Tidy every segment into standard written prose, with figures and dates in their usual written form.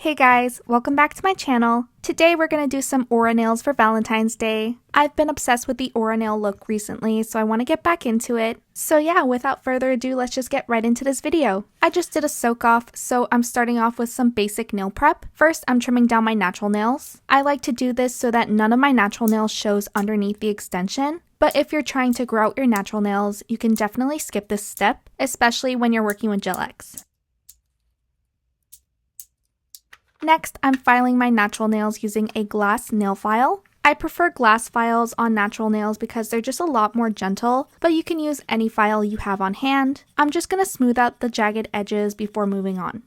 Hey guys, welcome back to my channel. Today we're going to do some aura nails for Valentine's Day. I've been obsessed with the aura nail look recently, so I want to get back into it. So yeah, without further ado, let's just get right into this video. I just did a soak off, so I'm starting off with some basic nail prep. First, I'm trimming down my natural nails. I like to do this so that none of my natural nails shows underneath the extension. But if you're trying to grow out your natural nails, you can definitely skip this step, especially when you're working with Gel X. Next, I'm filing my natural nails using a glass nail file. I prefer glass files on natural nails because they're just a lot more gentle, but you can use any file you have on hand. I'm just going to smooth out the jagged edges before moving on.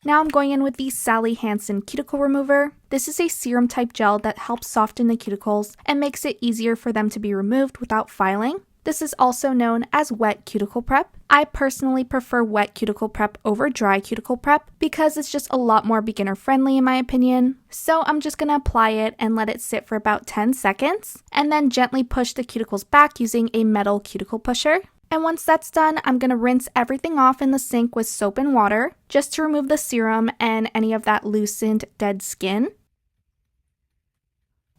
Now I'm going in with the Sally Hansen cuticle remover. This is a serum type gel that helps soften the cuticles and makes it easier for them to be removed without filing. This is also known as wet cuticle prep. I personally prefer wet cuticle prep over dry cuticle prep because it's just a lot more beginner friendly in my opinion. So I'm just going to apply it and let it sit for about 10 seconds and then gently push the cuticles back using a metal cuticle pusher. And once that's done, I'm going to rinse everything off in the sink with soap and water just to remove the serum and any of that loosened dead skin.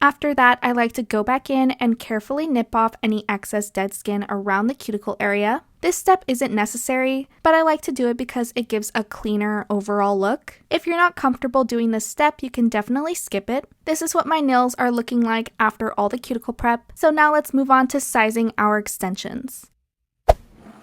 After that, I like to go back in and carefully nip off any excess dead skin around the cuticle area. This step isn't necessary, but I like to do it because it gives a cleaner overall look. If you're not comfortable doing this step, you can definitely skip it. This is what my nails are looking like after all the cuticle prep. So now let's move on to sizing our extensions.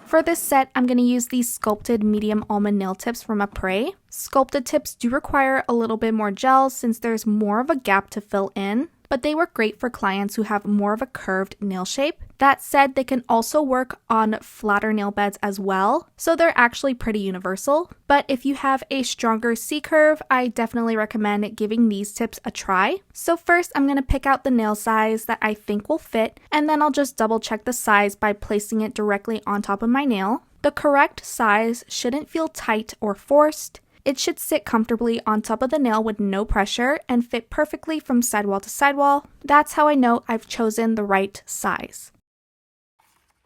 For this set, I'm going to use these sculpted medium almond nail tips from Apres. Sculpted tips do require a little bit more gel since there's more of a gap to fill in, but they work great for clients who have more of a curved nail shape. That said, they can also work on flatter nail beds as well, so they're actually pretty universal. But if you have a stronger C-curve, I definitely recommend giving these tips a try. So first, I'm going to pick out the nail size that I think will fit, and then I'll just double check the size by placing it directly on top of my nail. The correct size shouldn't feel tight or forced. It should sit comfortably on top of the nail with no pressure and fit perfectly from sidewall to sidewall. That's how I know I've chosen the right size.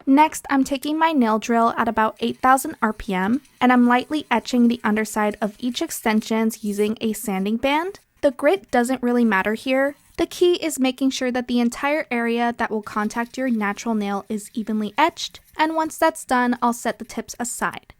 Next, I'm taking my nail drill at about 8,000 RPM and I'm lightly etching the underside of each extension using a sanding band. The grit doesn't really matter here. The key is making sure that the entire area that will contact your natural nail is evenly etched, and once that's done, I'll set the tips aside.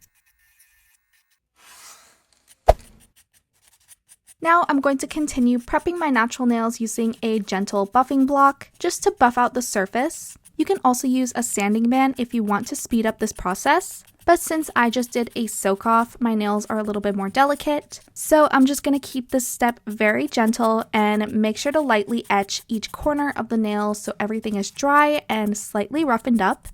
Now I'm going to continue prepping my natural nails using a gentle buffing block just to buff out the surface. You can also use a sanding band if you want to speed up this process, but since I just did a soak off, my nails are a little bit more delicate. So I'm just going to keep this step very gentle and make sure to lightly etch each corner of the nail so everything is dry and slightly roughened up.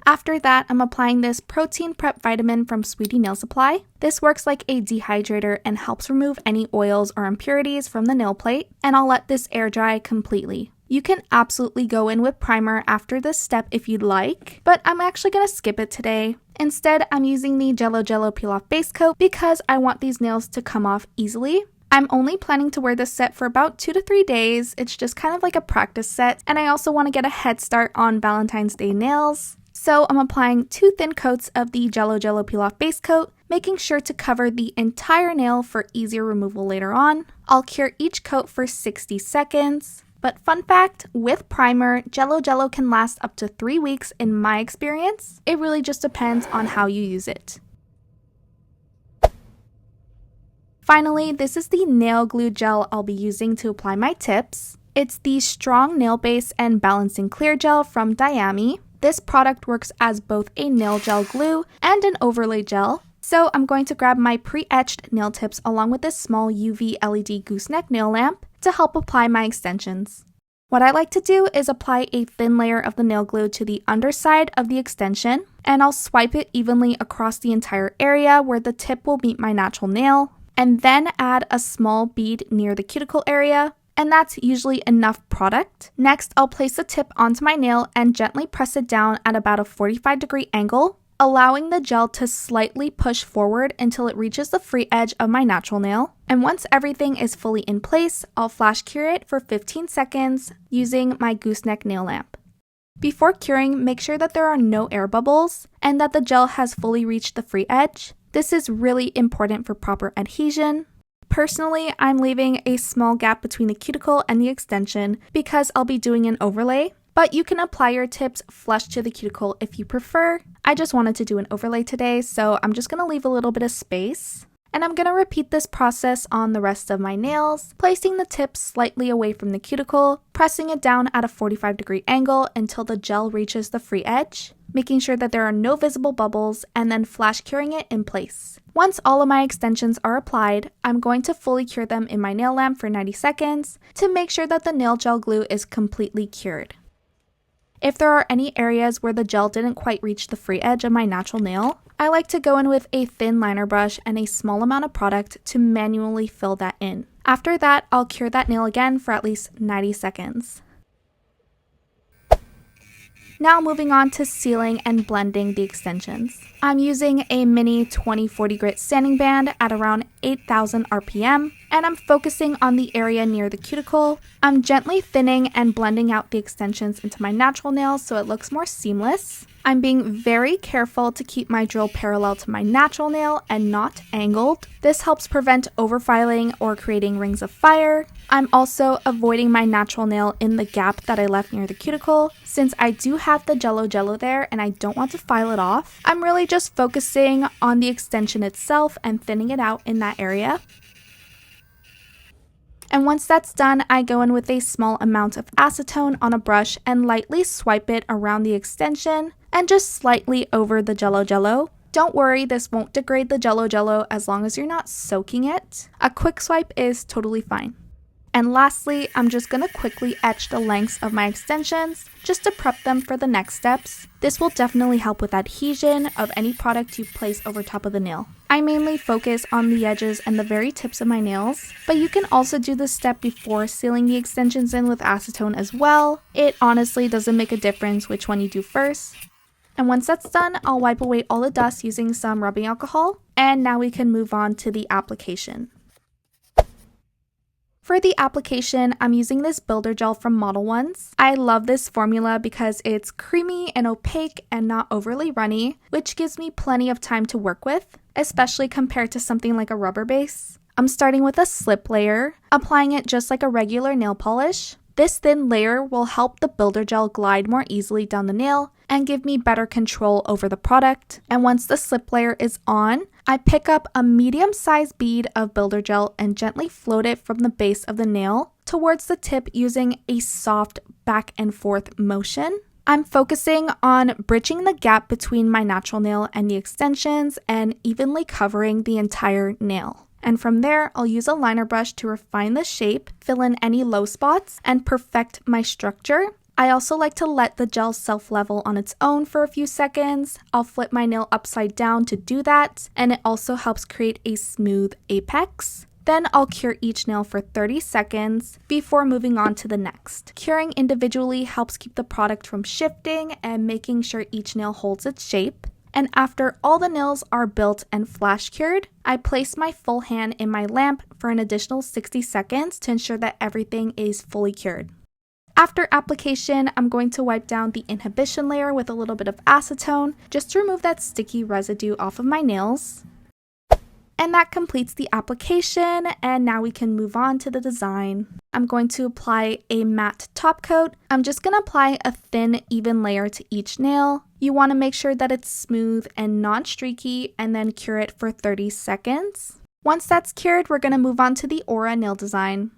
After that, I'm applying this protein prep vitamin from Sweetie Nail Supply. This works like a dehydrator and helps remove any oils or impurities from the nail plate, and I'll let this air dry completely. You can absolutely go in with primer after this step if you'd like, but I'm actually going to skip it today. Instead, I'm using the Jello Peel Off Base Coat because I want these nails to come off easily. I'm only planning to wear this set for about 2 to 3 days. It's just kind of like a practice set, and I also want to get a head start on Valentine's Day nails. So I'm applying 2 thin coats of the Jello Peel Off Base Coat, making sure to cover the entire nail for easier removal later on. I'll cure each coat for 60 seconds. But fun fact, with primer, Jello can last up to 3 weeks in my experience. It really just depends on how you use it. Finally, this is the nail glue gel I'll be using to apply my tips. It's the Strong Nail Base and Balancing Clear Gel from Diami. This product works as both a nail gel glue and an overlay gel. So I'm going to grab my pre-etched nail tips along with this small UV LED gooseneck nail lamp to help apply my extensions. What I like to do is apply a thin layer of the nail glue to the underside of the extension, and I'll swipe it evenly across the entire area where the tip will meet my natural nail, and then add a small bead near the cuticle area, and that's usually enough product. Next, I'll place the tip onto my nail and gently press it down at about a 45-degree angle, allowing the gel to slightly push forward until it reaches the free edge of my natural nail. And once everything is fully in place, I'll flash cure it for 15 seconds using my gooseneck nail lamp. Before curing, make sure that there are no air bubbles and that the gel has fully reached the free edge. This is really important for proper adhesion. Personally, I'm leaving a small gap between the cuticle and the extension because I'll be doing an overlay, but you can apply your tips flush to the cuticle if you prefer. I just wanted to do an overlay today, so I'm just going to leave a little bit of space. And I'm going to repeat this process on the rest of my nails, placing the tip slightly away from the cuticle, pressing it down at a 45-degree angle until the gel reaches the free edge, making sure that there are no visible bubbles, and then flash curing it in place. Once all of my extensions are applied, I'm going to fully cure them in my nail lamp for 90 seconds to make sure that the nail gel glue is completely cured. If there are any areas where the gel didn't quite reach the free edge of my natural nail, I like to go in with a thin liner brush and a small amount of product to manually fill that in. After that, I'll cure that nail again for at least 90 seconds. Now moving on to sealing and blending the extensions. I'm using a mini 2040 grit sanding band at around 8,000 RPM, and I'm focusing on the area near the cuticle. I'm gently thinning and blending out the extensions into my natural nails so it looks more seamless. I'm being very careful to keep my drill parallel to my natural nail and not angled. This helps prevent overfiling or creating rings of fire. I'm also avoiding my natural nail in the gap that I left near the cuticle. Since I do have the jello there and I don't want to file it off, I'm really just focusing on the extension itself and thinning it out in that area. And once that's done, I go in with a small amount of acetone on a brush and lightly swipe it around the extension and just slightly over the jello. Don't worry, this won't degrade the jello as long as you're not soaking it. A quick swipe is totally fine. And lastly, I'm just going to quickly etch the lengths of my extensions just to prep them for the next steps. This will definitely help with adhesion of any product you place over top of the nail. I mainly focus on the edges and the very tips of my nails, but you can also do this step before sealing the extensions in with acetone as well. It honestly doesn't make a difference which one you do first. And once that's done, I'll wipe away all the dust using some rubbing alcohol, and now we can move on to the application. For the application, I'm using this builder gel from Model Ones. I love this formula because it's creamy and opaque and not overly runny, which gives me plenty of time to work with, especially compared to something like a rubber base. I'm starting with a slip layer, applying it just like a regular nail polish. This thin layer will help the builder gel glide more easily down the nail and give me better control over the product. And once the slip layer is on, I pick up a medium-sized bead of builder gel and gently float it from the base of the nail towards the tip using a soft back and forth motion. I'm focusing on bridging the gap between my natural nail and the extensions and evenly covering the entire nail. And from there, I'll use a liner brush to refine the shape, fill in any low spots, and perfect my structure. I also like to let the gel self-level on its own for a few seconds. I'll flip my nail upside down to do that, and it also helps create a smooth apex. Then I'll cure each nail for 30 seconds before moving on to the next. Curing individually helps keep the product from shifting and making sure each nail holds its shape. And after all the nails are built and flash cured, I place my full hand in my lamp for an additional 60 seconds to ensure that everything is fully cured. After application, I'm going to wipe down the inhibition layer with a little bit of acetone just to remove that sticky residue off of my nails. And that completes the application, and now we can move on to the design. I'm going to apply a matte top coat. I'm just going to apply a thin, even layer to each nail. You want to make sure that it's smooth and non-streaky, and then cure it for 30 seconds. Once that's cured, we're going to move on to the Aura nail design.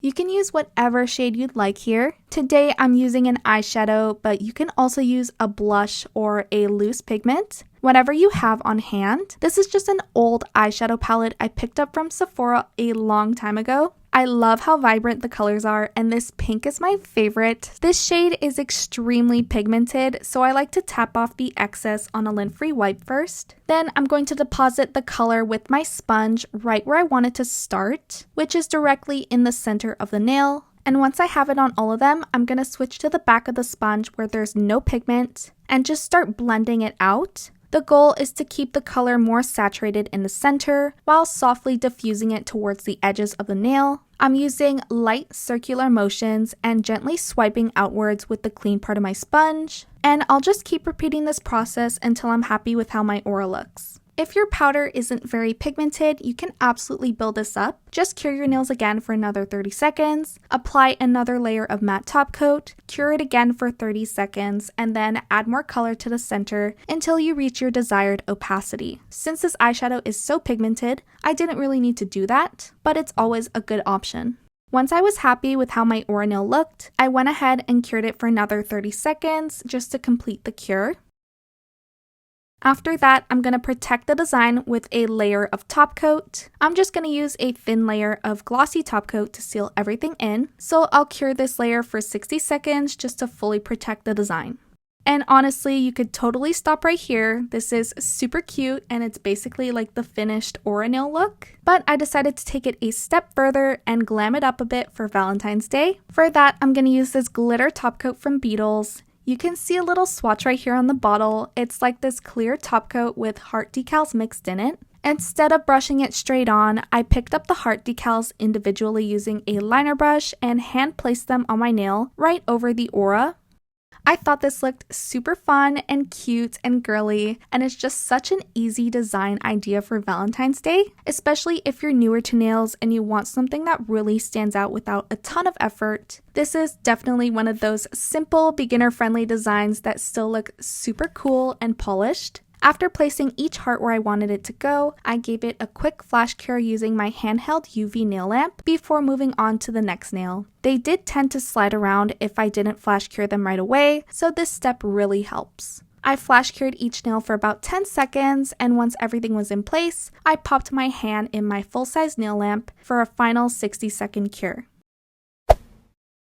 You can use whatever shade you'd like here. Today I'm using an eyeshadow, but you can also use a blush or a loose pigment, whatever you have on hand. This is just an old eyeshadow palette I picked up from Sephora a long time ago. I love how vibrant the colors are, and this pink is my favorite. This shade is extremely pigmented, so I like to tap off the excess on a lint-free wipe first. Then I'm going to deposit the color with my sponge right where I want it to start, which is directly in the center of the nail. And once I have it on all of them, I'm going to switch to the back of the sponge where there's no pigment and just start blending it out. The goal is to keep the color more saturated in the center while softly diffusing it towards the edges of the nail. I'm using light circular motions and gently swiping outwards with the clean part of my sponge, and I'll just keep repeating this process until I'm happy with how my aura looks. If your powder isn't very pigmented, you can absolutely build this up. Just cure your nails again for another 30 seconds, apply another layer of matte top coat, cure it again for 30 seconds, and then add more color to the center until you reach your desired opacity. Since this eyeshadow is so pigmented, I didn't really need to do that, but it's always a good option. Once I was happy with how my aura nail looked, I went ahead and cured it for another 30 seconds just to complete the cure. After that, I'm going to protect the design with a layer of top coat. I'm just going to use a thin layer of glossy top coat to seal everything in. So I'll cure this layer for 60 seconds just to fully protect the design. And honestly, you could totally stop right here. This is super cute and it's basically like the finished aura nail look. But I decided to take it a step further and glam it up a bit for Valentine's Day. For that, I'm going to use this glitter top coat from Beetles. You can see a little swatch right here on the bottle. It's like this clear top coat with heart decals mixed in it. Instead of brushing it straight on, I picked up the heart decals individually using a liner brush and hand placed them on my nail right over the aura. I thought this looked super fun and cute and girly, and it's just such an easy design idea for Valentine's Day, especially if you're newer to nails and you want something that really stands out without a ton of effort. This is definitely one of those simple, beginner-friendly designs that still look super cool and polished. After placing each heart where I wanted it to go, I gave it a quick flash cure using my handheld UV nail lamp before moving on to the next nail. They did tend to slide around if I didn't flash cure them right away, so this step really helps. I flash cured each nail for about 10 seconds, and once everything was in place, I popped my hand in my full-size nail lamp for a final 60-second cure.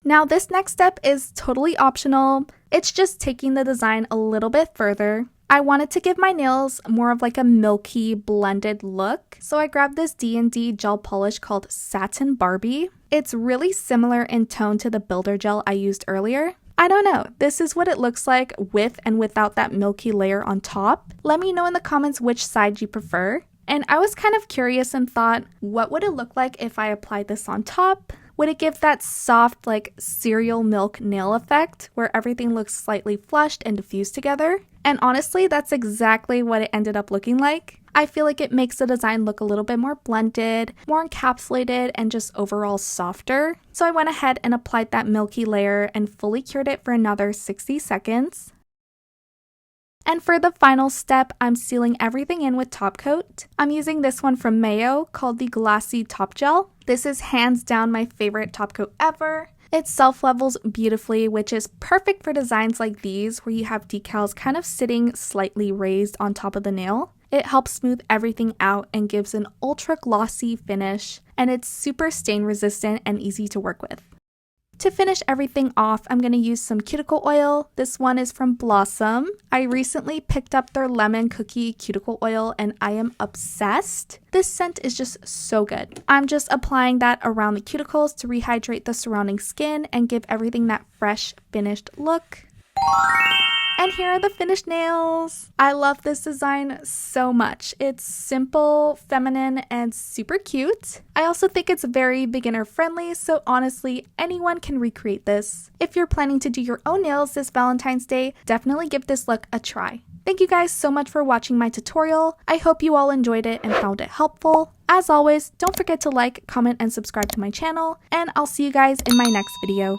Now this next step is totally optional. It's just taking the design a little bit further. I wanted to give my nails more of like a milky blended look, so I grabbed this D&D gel polish called Satin Barbie. It's really similar in tone to the builder gel I used earlier. I don't know, this is what it looks like with and without that milky layer on top. Let me know in the comments which side you prefer. And I was kind of curious and thought, what would it look like if I applied this on top? Would it give that soft, like cereal milk nail effect where everything looks slightly flushed and diffused together? And honestly, that's exactly what it ended up looking like. I feel like it makes the design look a little bit more blended, more encapsulated, and just overall softer. So I went ahead and applied that milky layer and fully cured it for another 60 seconds. And for the final step, I'm sealing everything in with top coat. I'm using this one from Mayo called the Glassy Top Gel. This is hands down my favorite top coat ever. It self-levels beautifully, which is perfect for designs like these where you have decals kind of sitting slightly raised on top of the nail. It helps smooth everything out and gives an ultra glossy finish, and it's super stain resistant and easy to work with. To finish everything off, I'm going to use some cuticle oil. This one is from Blossom. I recently picked up their lemon cookie cuticle oil and I am obsessed. This scent is just so good. I'm just applying that around the cuticles to rehydrate the surrounding skin and give everything that fresh, finished look. And here are the finished nails. I love this design so much. It's simple, feminine, and super cute. I also think it's very beginner friendly, so honestly, anyone can recreate this. If you're planning to do your own nails this Valentine's Day, definitely give this look a try. Thank you guys so much for watching my tutorial. I hope you all enjoyed it and found it helpful. As always, don't forget to like, comment, and subscribe to my channel, and I'll see you guys in my next video.